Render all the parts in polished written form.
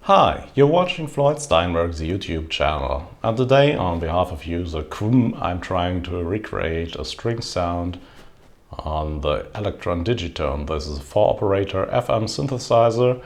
Hi, you're watching Floyd Steinberg's YouTube channel, and today on behalf of user Krum I'm trying to recreate a string sound on the Elektron Digitone. This is a 4-operator FM synthesizer,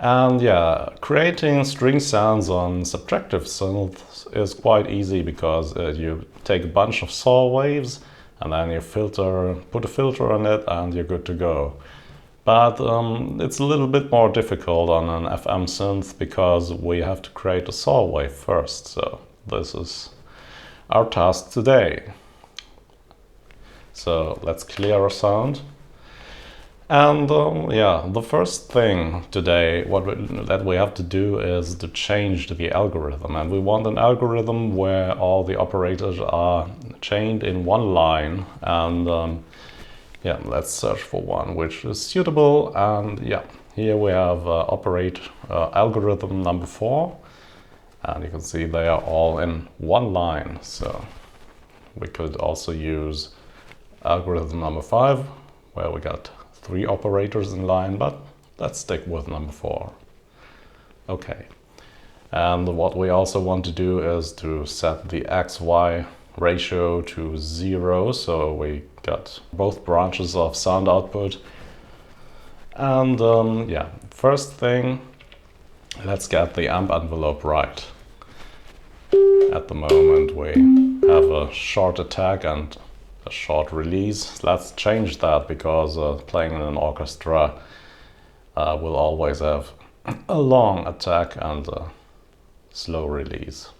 and yeah, creating string sounds on subtractive synths is quite easy because you take a bunch of saw waves and then you put a filter on it and you're good to go. But it's a little bit more difficult on an FM synth because we have to create a saw wave first. So this is our task today. So let's clear our sound. And yeah, the first thing today that we have to do is to change the algorithm. And we want an algorithm where all the operators are chained in one line. And yeah, let's search for one which is suitable, and yeah, here we have algorithm number 4, and you can see they are all in one line. So we could also use algorithm number 5, where we got 3 operators in line, but let's stick with number 4. Okay, and what we also want to do is to set the XY ratio to 0, so we got both branches of sound output. And yeah, first thing, let's get the amp envelope right. At the moment we have a short attack and a short release. Let's change that because playing in an orchestra will always have a long attack and a slow release.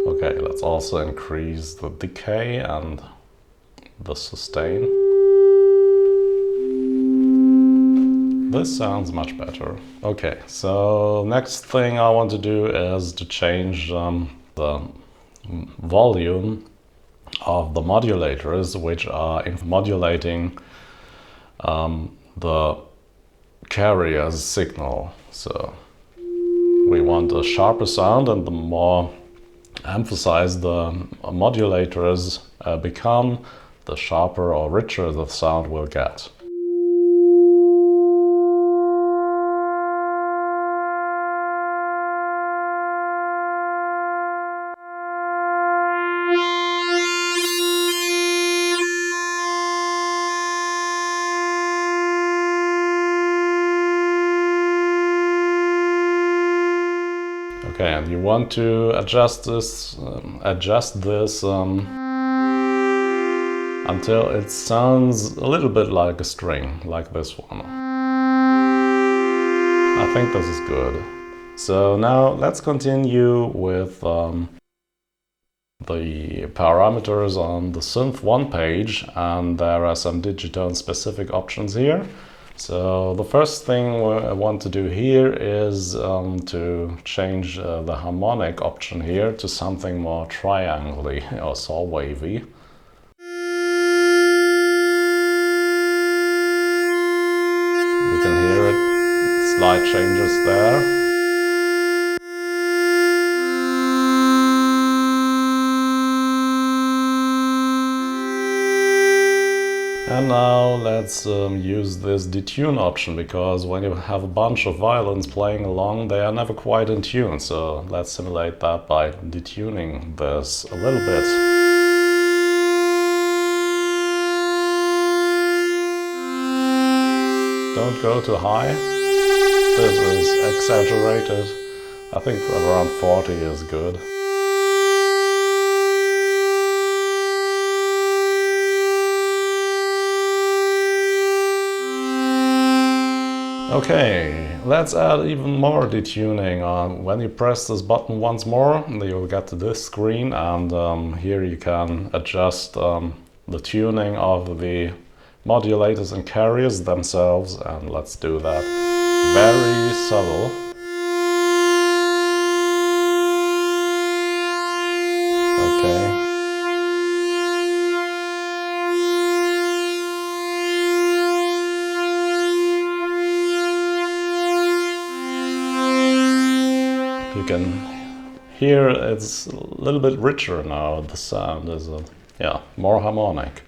Okay, let's also increase the decay and the sustain. This sounds much better. Okay, so next thing I want to do is to change the volume of the modulators, which are modulating the carrier's signal. So we want a sharper sound, and the more emphasized the modulators become, the sharper or richer the sound will get. Okay, and you want to adjust this until it sounds a little bit like a string, like this one. I think this is good. So now let's continue with the parameters on the Synth 1 page, and there are some Digitone specific options here. So the first thing I want to do here is to change the harmonic option here to something more triangle-y or saw wavy. You can hear it, slight changes there. And now let's use this detune option, because when you have a bunch of violins playing along, they are never quite in tune. So let's simulate that by detuning this a little bit. Don't go too high. This is exaggerated. I think around 40 is good. Okay, let's add even more detuning. When you press this button once more, you'll get to this screen, and here you can adjust the tuning of the modulators and carriers themselves, and let's do that very subtle. Okay. You can here it's a little bit richer now. The sound is yeah, more harmonic.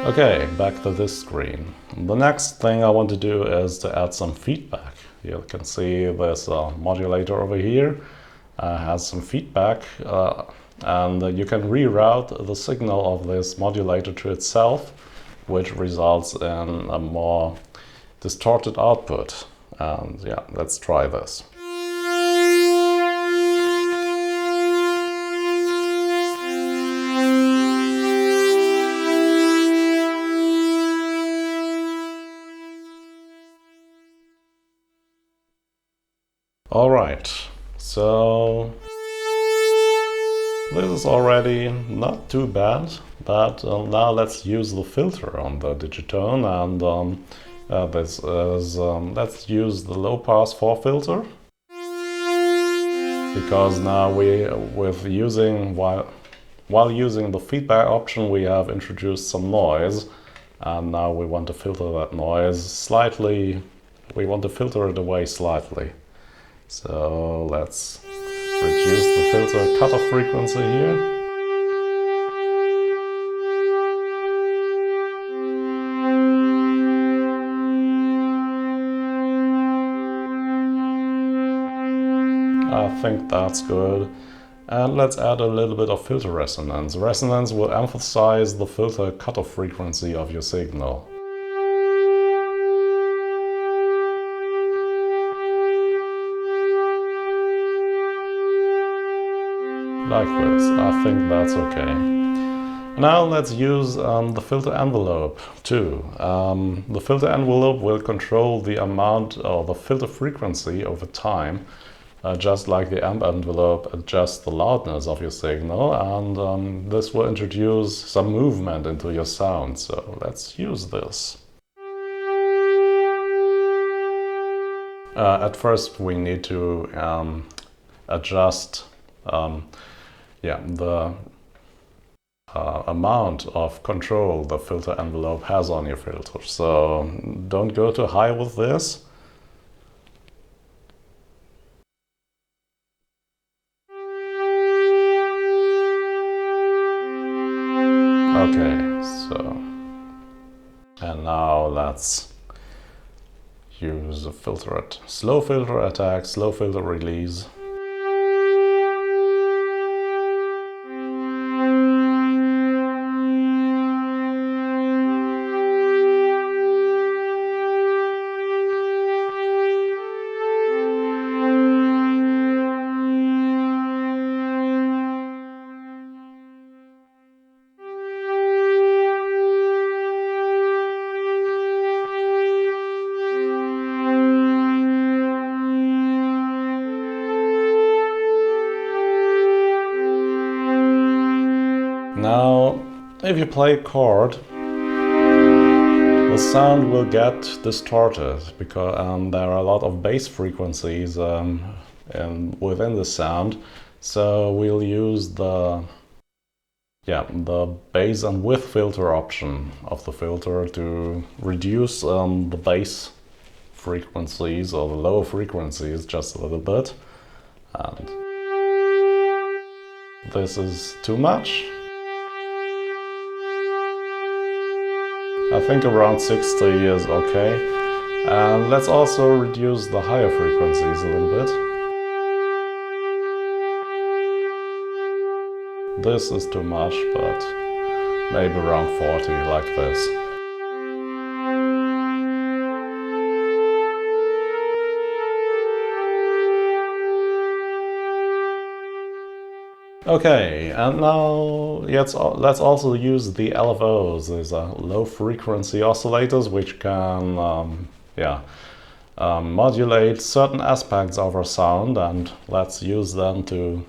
Okay, back to this screen. The next thing I want to do is to add some feedback. You can see this modulator over here has some feedback, and you can reroute the signal of this modulator to itself, which results in a more distorted output. And yeah, let's try this. All right, so this is already not too bad, but now let's use the filter on the Digitone, and let's use the low pass 4 filter, because now while using the feedback option we have introduced some noise, and now we want to filter that noise slightly. We want to filter it away slightly. So let's reduce the filter cutoff frequency here. I think that's good. And let's add a little bit of filter resonance. Resonance will emphasize the filter cutoff frequency of your signal. Like this. I think that's okay. Now let's use the filter envelope too. The filter envelope will control the amount or the filter frequency over time, just like the amp envelope adjusts the loudness of your signal, and this will introduce some movement into your sound. So let's use this. At first we need to adjust the amount of control the filter envelope has on your filter. So don't go too high with this. Okay, so, and now let's use a slow filter attack, slow filter release. Now, if you play a chord, the sound will get distorted because there are a lot of bass frequencies within the sound. So we'll use the bass and width filter option of the filter to reduce the bass frequencies or the lower frequencies just a little bit. And this is too much. I think around 60 is okay. And let's also reduce the higher frequencies a little bit. This is too much, but maybe around 40, like this. Okay, and now let's also use the LFOs. These are low frequency oscillators which can modulate certain aspects of our sound, and let's use them to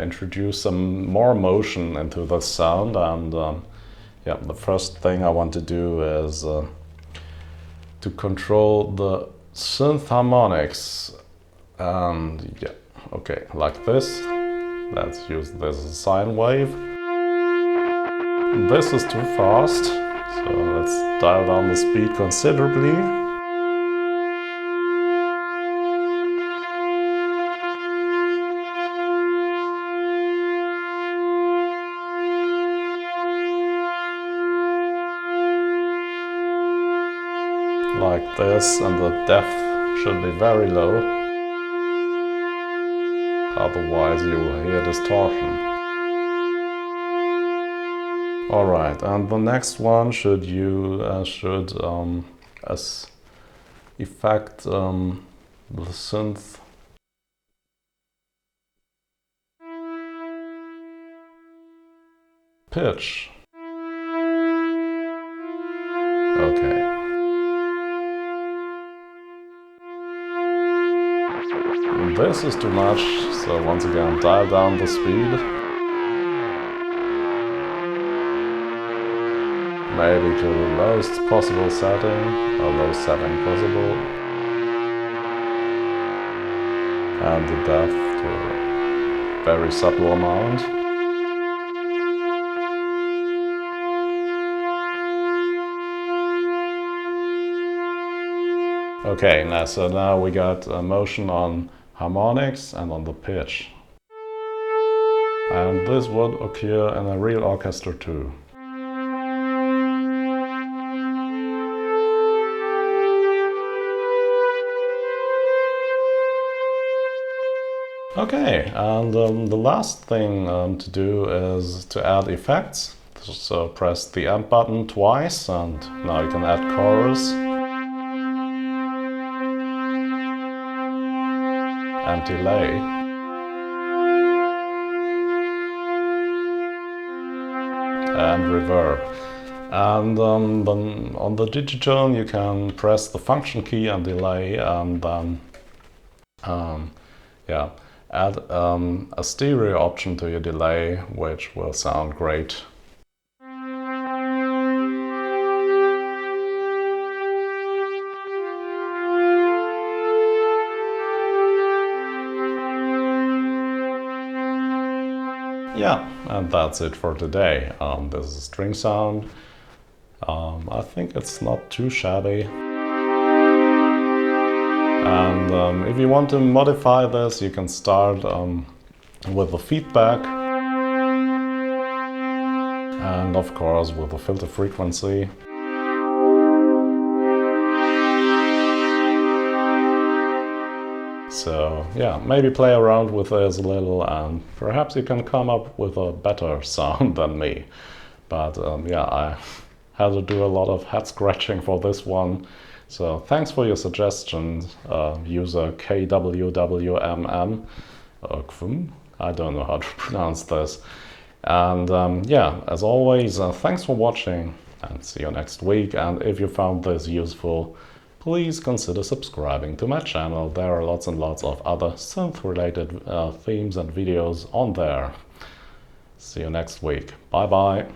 introduce some more motion into the sound. And the first thing I want to do is to control the synth harmonics, and okay, like this. Let's use this as a sine wave. This is too fast, so let's dial down the speed considerably. like this, and the depth should be very low. Otherwise you will hear distortion. Alright, and the next one should as effect the synth pitch. Okay. This is too much, so once again dial down the speed. Maybe to the lowest possible setting, or lowest setting possible. And the depth to a very subtle amount. Okay, now we got a motion on harmonics and on the pitch. And this would occur in a real orchestra too. Okay, and the last thing to do is to add effects. So press the amp button twice, and now you can add chorus and delay. And reverb. And then on the Digitone you can press the function key and delay, and then add a stereo option to your delay, which will sound great. Yeah, and that's it for today. This is a string sound. I think it's not too shabby. And if you want to modify this, you can start with the feedback. And of course with the filter frequency. So yeah, maybe play around with this a little, and perhaps you can come up with a better sound than me. But yeah, I had to do a lot of head scratching for this one. So thanks for your suggestions, user KWWMM. I don't know how to pronounce this. And yeah, as always, thanks for watching, and see you next week. And if you found this useful, please consider subscribing to my channel. There are lots and lots of other synth-related themes and videos on there. See you next week. Bye bye.